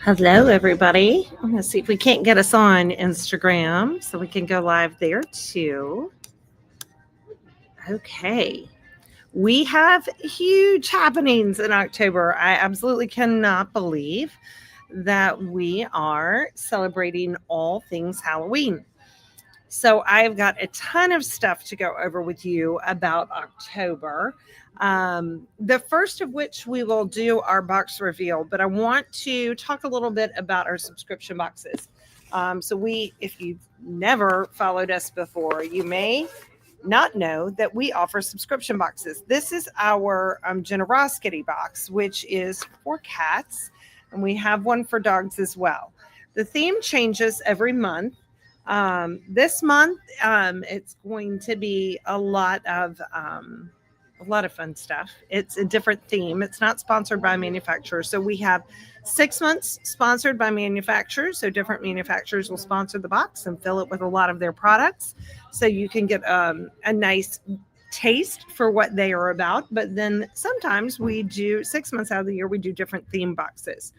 Hello, everybody. I'm going to see if we can't get us on Instagram so we can go live there too. Okay. We have huge happenings in October. I absolutely cannot believe that we are celebrating all things Halloween. So I've got a ton of stuff to go over with you about October. The first of which we will do our box reveal, but I want to talk a little bit about our subscription boxes. If you've never followed us before, you may not know that we offer subscription boxes. This is our generosity box, which is for cats, and we have one for dogs as well. The theme changes every month. This month, it's going to be a lot of fun stuff. It's a different theme. It's not sponsored by manufacturers. So we have 6 months sponsored by manufacturers. So different manufacturers will sponsor the box and fill it with a lot of their products. So you can get a nice taste for what they are about. But then sometimes we do 6 months out of the year, we do different theme boxes.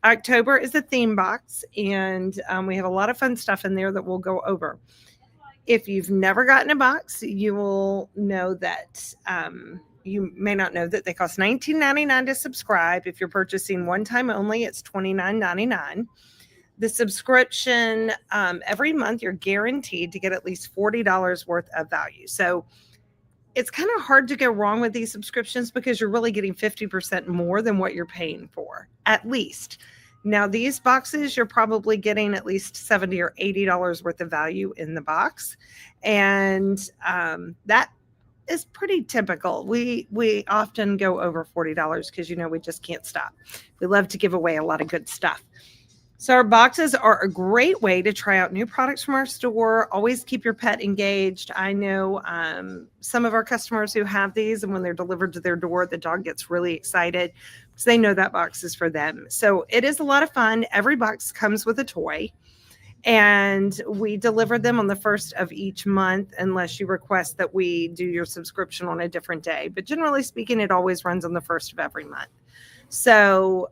October is a theme box, and we have a lot of fun stuff in there that we'll go over. If you've never gotten a box, you will know that you may not know that they cost $19.99 to subscribe. If you're purchasing one time only, it's $29.99. The subscription, every month, you're guaranteed to get at least $40 worth of value. So it's kind of hard to go wrong with these subscriptions because you're really getting 50% more than what you're paying for, at least. Now, these boxes, you're probably getting at least $70 or $80 worth of value in the box. And that is pretty typical. We often go over $40 because, we just can't stop. We love to give away a lot of good stuff. So our boxes are a great way to try out new products from our store. Always keep your pet engaged. I know some of our customers who have these, and when they're delivered to their door, the dog gets really excited because they know that box is for them. So it is a lot of fun. Every box comes with a toy, and we deliver them on the first of each month unless you request that we do your subscription on a different day. But generally speaking, it always runs on the first of every month. So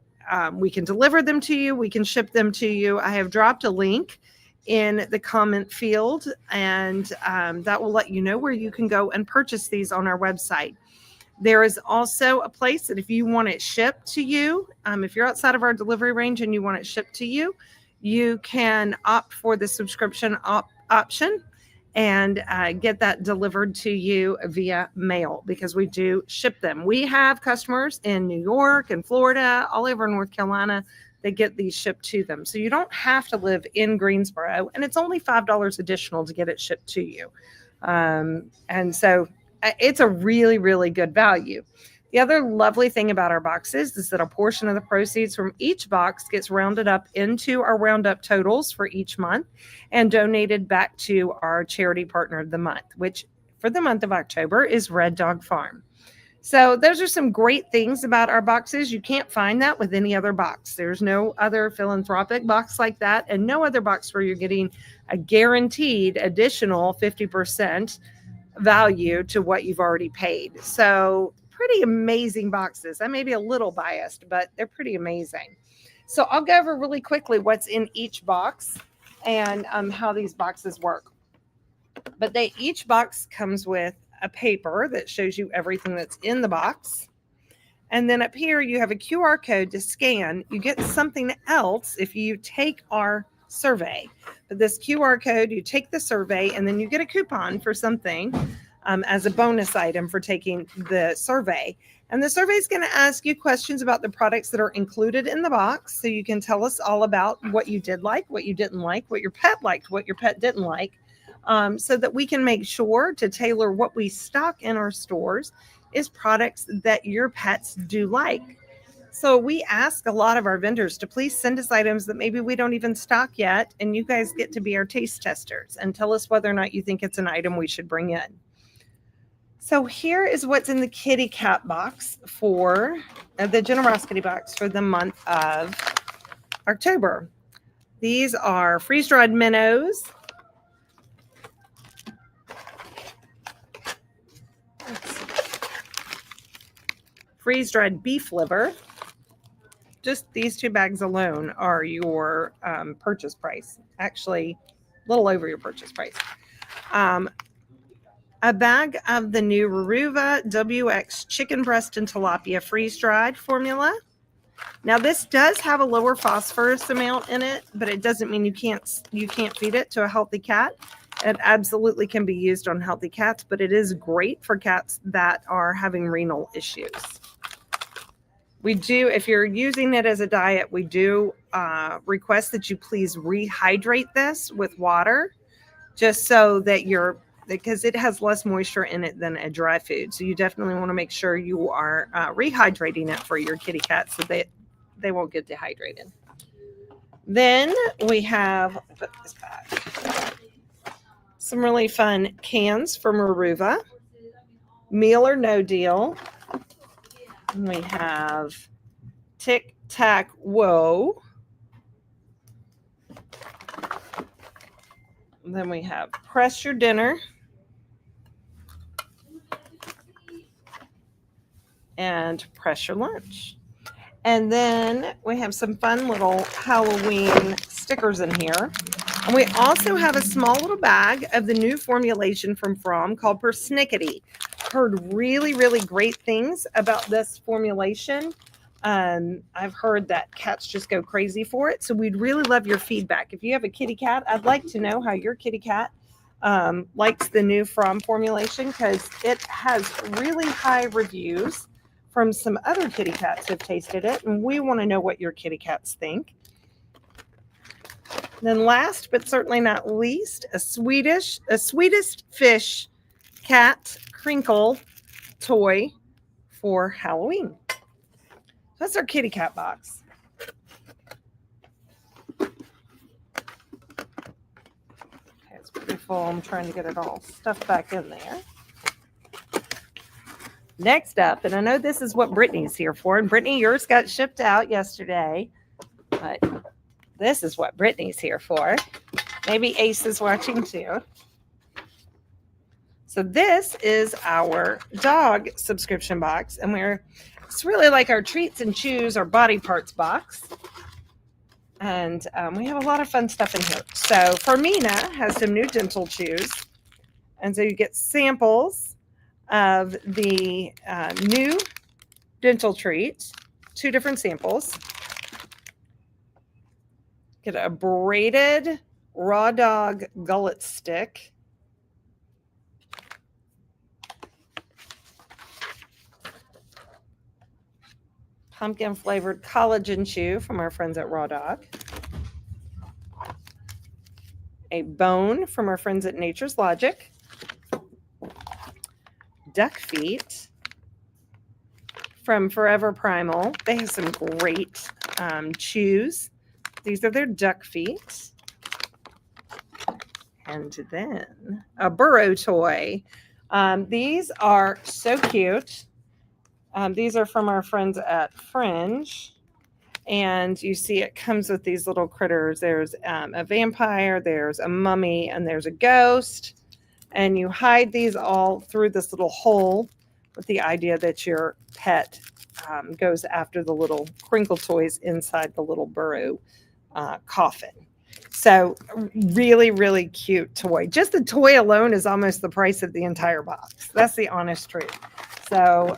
we can deliver them to you. We can ship them to you. I have dropped a link in the comment field, and that will let you know where you can go and purchase these on our website. There is also a place that if you want it shipped to you, if you're outside of our delivery range and you want it shipped to you, you can opt for the subscription option and get that delivered to you via mail because we do ship them. We have customers in New York and Florida, all over North Carolina, that get these shipped to them. So you don't have to live in Greensboro, and it's only $5 additional to get it shipped to you. And so it's a really, really good value. The other lovely thing about our boxes is that a portion of the proceeds from each box gets rounded up into our roundup totals for each month and donated back to our charity partner of the month, which for the month of October is Red Dog Farm. So those are some great things about our boxes. You can't find that with any other box. There's no other philanthropic box like that, and no other box where you're getting a guaranteed additional 50% value to what you've already paid. So pretty amazing boxes. I may be a little biased, but they're pretty amazing. So I'll go over really quickly what's in each box and how these boxes work. But each box comes with a paper that shows you everything that's in the box. And then up here, you have a QR code to scan. You get something else if you take our survey. But this QR code, you take the survey, and then you get a coupon for something as a bonus item for taking the survey. And the survey is going to ask you questions about the products that are included in the box. So you can tell us all about what you did like, what you didn't like, what your pet liked, what your pet didn't like, so that we can make sure to tailor what we stock in our stores is products that your pets do like. So we ask a lot of our vendors to please send us items that maybe we don't even stock yet, and you guys get to be our taste testers and tell us whether or not you think it's an item we should bring in. So here is what's in the kitty cat box for the generosity box for the month of October. These are freeze-dried minnows. Freeze-dried beef liver, just these 2 bags alone are your purchase price. Actually, a little over your purchase price. A bag of the new Ruruva WX chicken breast and tilapia freeze-dried formula. Now this does have a lower phosphorus amount in it, but it doesn't mean you can't feed it to a healthy cat. It absolutely can be used on healthy cats, but it is great for cats that are having renal issues. We do, if you're using it as a diet, we do request that you please rehydrate this with water, just so that because it has less moisture in it than a dry food. So you definitely want to make sure you are rehydrating it for your kitty cat so that they won't get dehydrated. Then we have, put this back, some really fun cans from Ruruva. Meal or No Deal. And we have Tic Tac Whoa. And then we have Press Your Dinner. And Press Your Lunch. And then we have some fun little Halloween stickers in here. And we also have a small little bag of the new formulation from Fromm called Persnickety. Heard really, really great things about this formulation. I've heard that cats just go crazy for it. So we'd really love your feedback. If you have a kitty cat, I'd like to know how your kitty cat likes the new Fromm formulation, because it has really high reviews from some other kitty cats who've tasted it, and we want to know what your kitty cats think. Then last but certainly not least, a Swedish Fish cat crinkle toy for Halloween. That's our kitty cat box. Okay, it's pretty full. I'm trying to get it all stuffed back in there. Next up, and I know this is what Brittany's here for, and Brittany, yours got shipped out yesterday, but this is what Brittany's here for. Maybe Ace is watching too. So this is our dog subscription box, and it's really like our treats and chews or body parts box. And we have a lot of fun stuff in here. So Fermina has some new dental chews, and so you get samples of the new dental treats, 2 different samples. Get a braided raw dog gullet stick. Pumpkin flavored collagen chew from our friends at Raw Dog. A bone from our friends at Nature's Logic. Duck feet from Forever Primal. They have some great chews. These are their duck feet. And then a burrow toy. These are so cute. These are from our friends at Fringe. And you see it comes with these little critters. There's a vampire, there's a mummy, and there's a ghost. And you hide these all through this little hole with the idea that your pet goes after the little crinkle toys inside the little burrow coffin. So really, really cute toy. Just the toy alone is almost the price of the entire box. That's the honest truth. So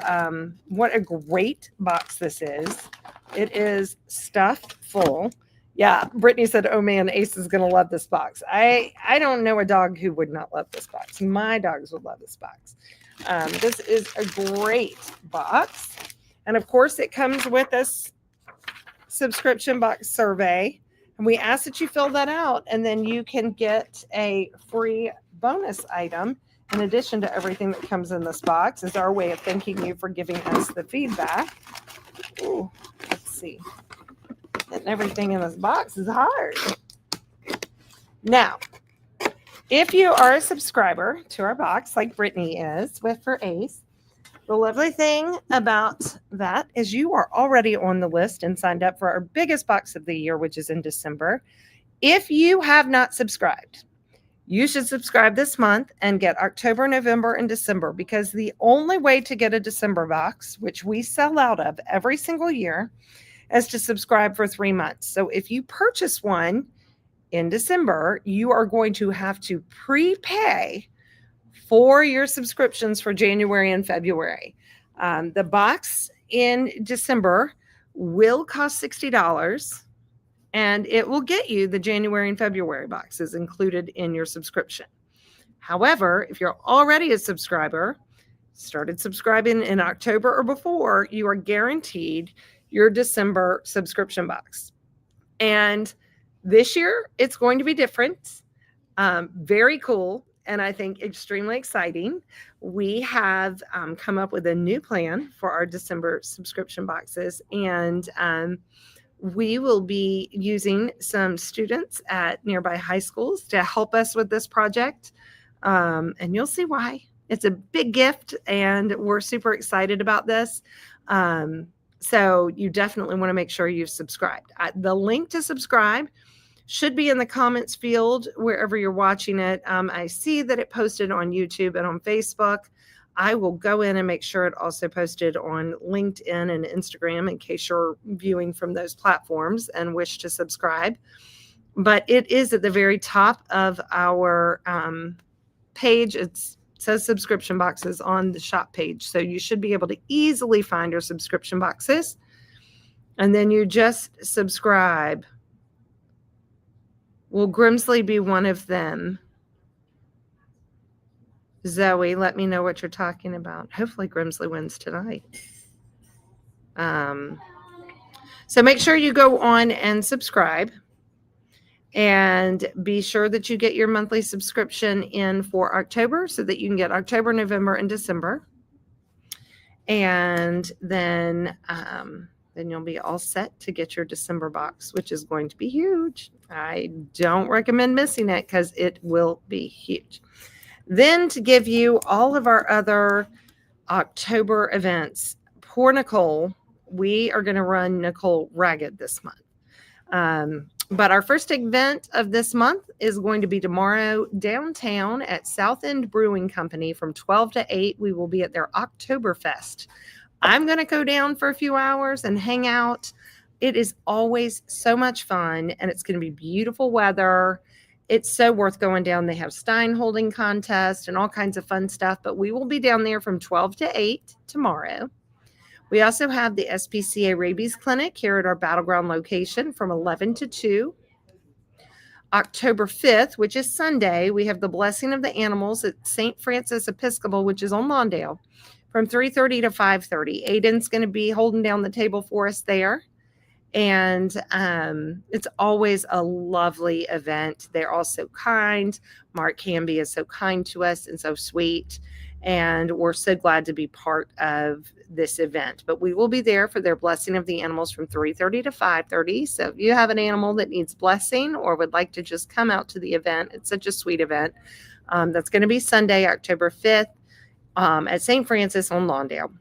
what a great box this is. It is stuffed full. Yeah, Brittany said, oh man, Ace is going to love this box. I don't know a dog who would not love this box. My dogs would love this box. This is a great box. And of course, it comes with this subscription box survey. And we ask that you fill that out, and then you can get a free bonus item in addition to everything that comes in this box. Is our way of thanking you for giving us the feedback. Ooh, let's see. Getting everything in this box is hard. Now, if you are a subscriber to our box, like Brittany is with for Ace, the lovely thing about that is you are already on the list and signed up for our biggest box of the year, which is in December. If you have not subscribed, you should subscribe this month and get October, November, and December, because the only way to get a December box, which we sell out of every single year, as to subscribe for 3 months. So if you purchase one in December, you are going to have to prepay for your subscriptions for January and February. The box in December will cost $60, and it will get you the January and February boxes included in your subscription. However, if you're already a subscriber, started subscribing in October or before, you are guaranteed your December subscription box. And this year, it's going to be different. Very cool. And I think extremely exciting. We have come up with a new plan for our December subscription boxes. And we will be using some students at nearby high schools to help us with this project. And you'll see why. It's a big gift, and we're super excited about this. So you definitely want to make sure you've subscribed. The link to subscribe should be in the comments field wherever you're watching it. I see that it posted on YouTube and on Facebook. I will go in and make sure it also posted on LinkedIn and Instagram in case you're viewing from those platforms and wish to subscribe. But it is at the very top of our page. It says subscription boxes on the shop page. So you should be able to easily find your subscription boxes. And then you just subscribe. Will Grimsley be one of them? Zoe, let me know what you're talking about. Hopefully Grimsley wins tonight. So make sure you go on and subscribe. And be sure that you get your monthly subscription in for October so that you can get October, November, and December. And then you'll be all set to get your December box, which is going to be huge. I don't recommend missing it because it will be huge. Then to give you all of our other October events, poor Nicole, we are going to run Nicole ragged this month. But our first event of this month is going to be tomorrow downtown at South End Brewing Company from 12 to 8. We will be at their Oktoberfest. I'm going to go down for a few hours and hang out. It is always so much fun, and it's going to be beautiful weather. It's so worth going down. They have Stein holding contest and all kinds of fun stuff, but we will be down there from 12 to 8 tomorrow. We also have the SPCA Rabies Clinic here at our Battleground location from 11 to 2. October 5th, which is Sunday, we have the Blessing of the Animals at St. Francis Episcopal, which is on Lawndale, from 3:30 to 5:30. Aiden's going to be holding down the table for us there. And it's always a lovely event. They're all so kind. Mark Canby is so kind to us and so sweet. And we're so glad to be part of this event. But we will be there for their Blessing of the Animals from 3:30 to 5:30. So if you have an animal that needs blessing or would like to just come out to the event, it's such a sweet event. That's going to be Sunday, October 5th at St. Francis on Lawndale.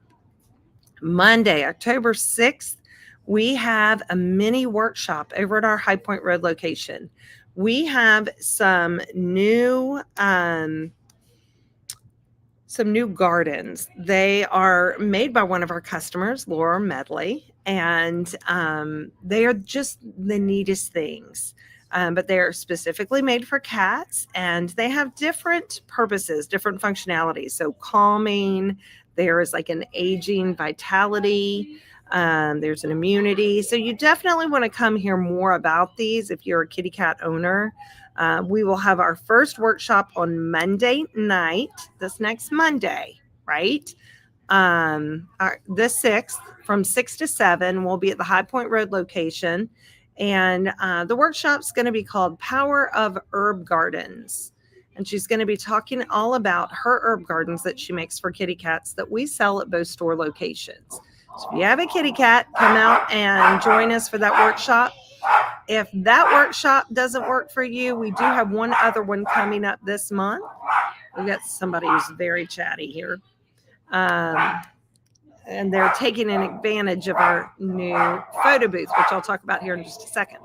Monday, October 6th, we have a mini workshop over at our High Point Road location. We have some new gardens. They are made by one of our customers, Laura Medley, and they are just the neatest things. But they're specifically made for cats, and they have different purposes, different functionalities. So calming, there is like an aging vitality, there's an immunity. So you definitely want to come hear more about these if you're a kitty cat owner. We will have our first workshop on Monday night, this next Monday, right? The 6th from 6 to 7. We'll be at the High Point Road location. And the workshop's going to be called Power of Herb Gardens. And she's going to be talking all about her herb gardens that she makes for kitty cats that we sell at both store locations. So if you have a kitty cat, come out and join us for that workshop. If that workshop doesn't work for you, we do have one other one coming up this month. We've got somebody who's very chatty here. And they're taking an advantage of our new photo booth, which I'll talk about here in just a second.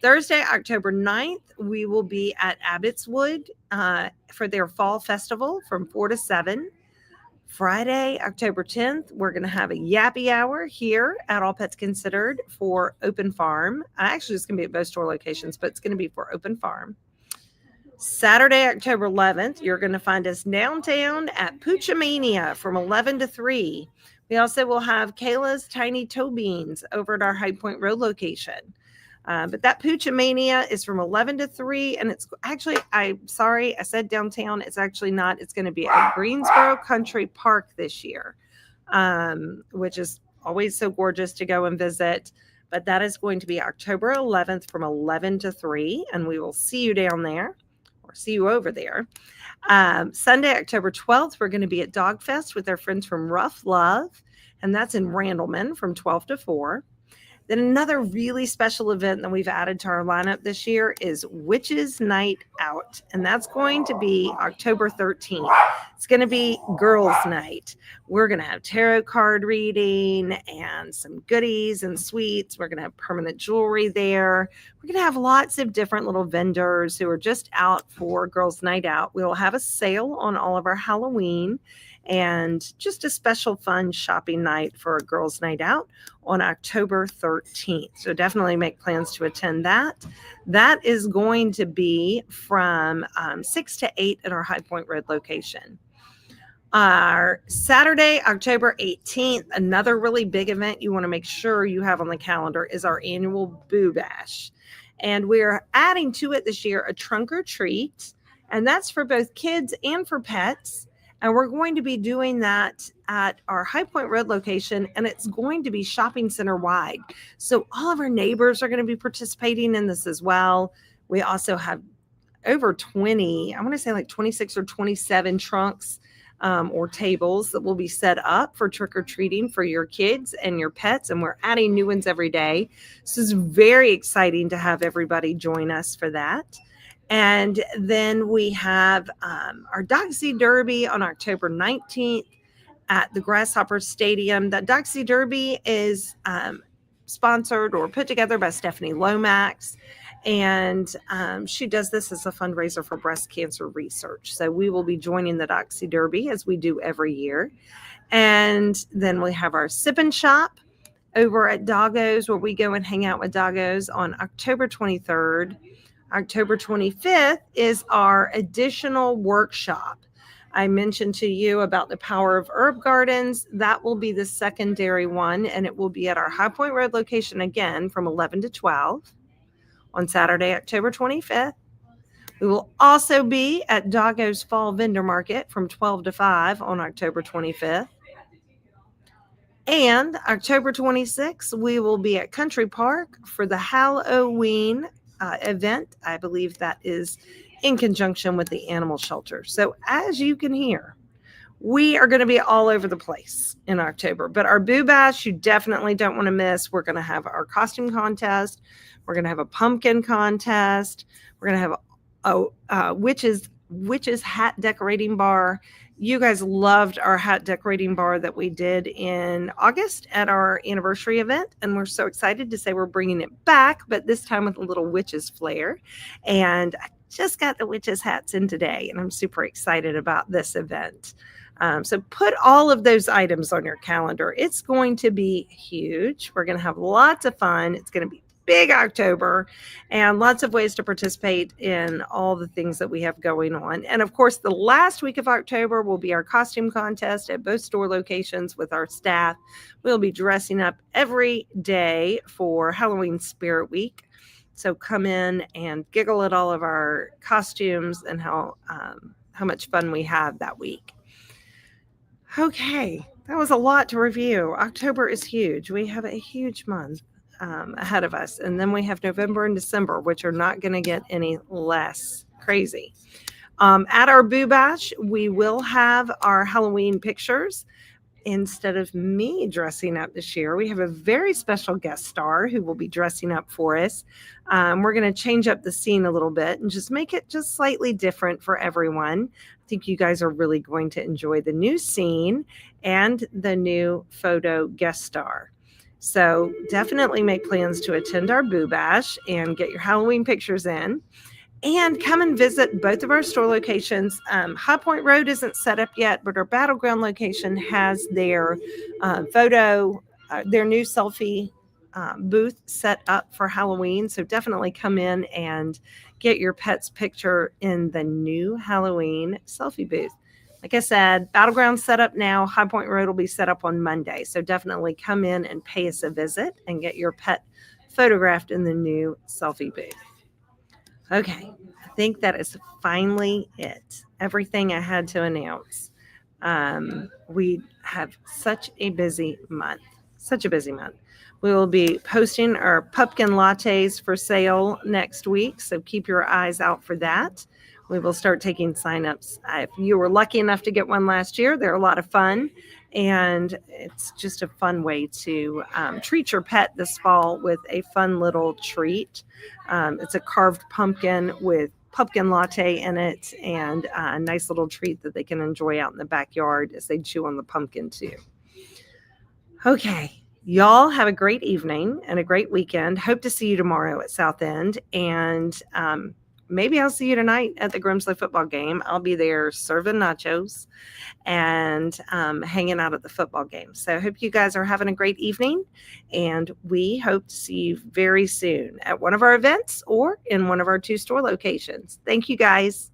Thursday, October 9th, we will be at Abbotswood for their fall festival from 4 to 7. Friday, October 10th, we're going to have a yappy hour here at All Pets Considered for Open Farm. Actually, it's going to be at both store locations, but it's going to be for Open Farm. Saturday, October 11th, you're going to find us downtown at Poochomania from 11 to 3. We also will have Kayla's Tiny Toe Beans over at our High Point Road location. But that Poochomania is from 11 to 3, and it's actually, I said downtown. It's actually not. It's going to be at Greensboro Country Park this year, which is always so gorgeous to go and visit. But that is going to be October 11th from 11 to 3, and we will see you down there or see you over there. Sunday, October 12th, we're going to be at Dog Fest with our friends from Rough Love, and that's in Randleman from 12 to 4. Then another really special event that we've added to our lineup this year is Witches Night Out, and that's going to be October 13th. It's going to be girls' night. We're going to have tarot card reading and some goodies and sweets. We're going to have permanent jewelry there. We're going to have lots of different little vendors who are just out for girls' night out. We'll have a sale on all of our Halloween and just a special fun shopping night for a girls' night out on October 13th. So definitely make plans to attend that. That is going to be from 6 to 8 at our High Point Road location. Our Saturday, October 18th, another really big event you want to make sure you have on the calendar is our annual Boo Bash. And we're adding to it this year a trunk or treat, and that's for both kids and for pets. And we're going to be doing that at our High Point Road location, and it's going to be shopping center wide. So all of our neighbors are going to be participating in this as well. We also have over 20, I want to say like 26 or 27 trunks or tables that will be set up for trick-or-treating for your kids and your pets, and we're adding new ones every day. So it's very exciting to have everybody join us for that. And then we have our Doxy Derby on October 19th at the Grasshopper Stadium. The Doxy Derby is sponsored or put together by Stephanie Lomax, and she does this as a fundraiser for breast cancer research. So we will be joining the Doxy Derby as we do every year. And then we have our Sip and Shop over at Doggos, where we go and hang out with Doggos on October 23rd. October 25th is our additional workshop. I mentioned to you about the Power of Herb Gardens. That will be the secondary one, and it will be at our High Point Road location again from 11 to 12 on Saturday, October 25th. We will also be at Doggo's Fall Vendor Market from 12 to 5 on October 25th. And October 26th, we will be at Country Park for the Halloween event. I believe that is in conjunction with the animal shelter. So as you can hear, we are going to be all over the place in October. But our Boo Bash, you definitely don't want to miss. We're going to have our costume contest. We're going to have a pumpkin contest. We're going to have a witches hat decorating bar. You guys loved our hat decorating bar that we did in August at our anniversary event, and we're so excited to say we're bringing it back, but this time with a little witches flair. And I just got the witches hats in today, and I'm super excited about this event. So put all of those items on your calendar. It's going to be huge. We're going to have lots of fun. It's going to be big October, and lots of ways to participate in all the things that we have going on. And of course, the last week of October will be our costume contest at both store locations with our staff. We'll be dressing up every day for Halloween Spirit Week. So come in and giggle at all of our costumes and how much fun we have that week. Okay, that was a lot to review. October is huge. We have a huge month ahead of us. And then we have November and December, which are not going to get any less crazy. At our Boo Bash, we will have our Halloween pictures. Instead of me dressing up this year, we have a very special guest star who will be dressing up for us. We're going to change up the scene a little bit and just make it just slightly different for everyone. I think you guys are really going to enjoy the new scene and the new photo guest star. So definitely make plans to attend our Boo Bash and get your Halloween pictures in. And come and visit both of our store locations. High Point Road isn't set up yet, but our Battleground location has their their new selfie booth set up for Halloween. So definitely come in and get your pet's picture in the new Halloween selfie booth. Like I said, Battleground's set up now. High Point Road will be set up on Monday. So definitely come in and pay us a visit and get your pet photographed in the new selfie booth. Okay, I think that is finally it. Everything I had to announce. We have such a busy month. Such a busy month. We will be posting our pumpkin lattes for sale next week, so keep your eyes out for that. We will start taking signups. If you were lucky enough to get one last year, they're a lot of fun, and it's just a fun way to treat your pet this fall with a fun little treat. It's a carved pumpkin with pumpkin latte in it, and a nice little treat that they can enjoy out in the backyard as they chew on the pumpkin too. Okay. Y'all have a great evening and a great weekend. Hope to see you tomorrow at South End. And maybe I'll see you tonight at the Grimsley football game. I'll be there serving nachos and hanging out at the football game. So I hope you guys are having a great evening. And we hope to see you very soon at one of our events or in one of our 2 store locations. Thank you, guys.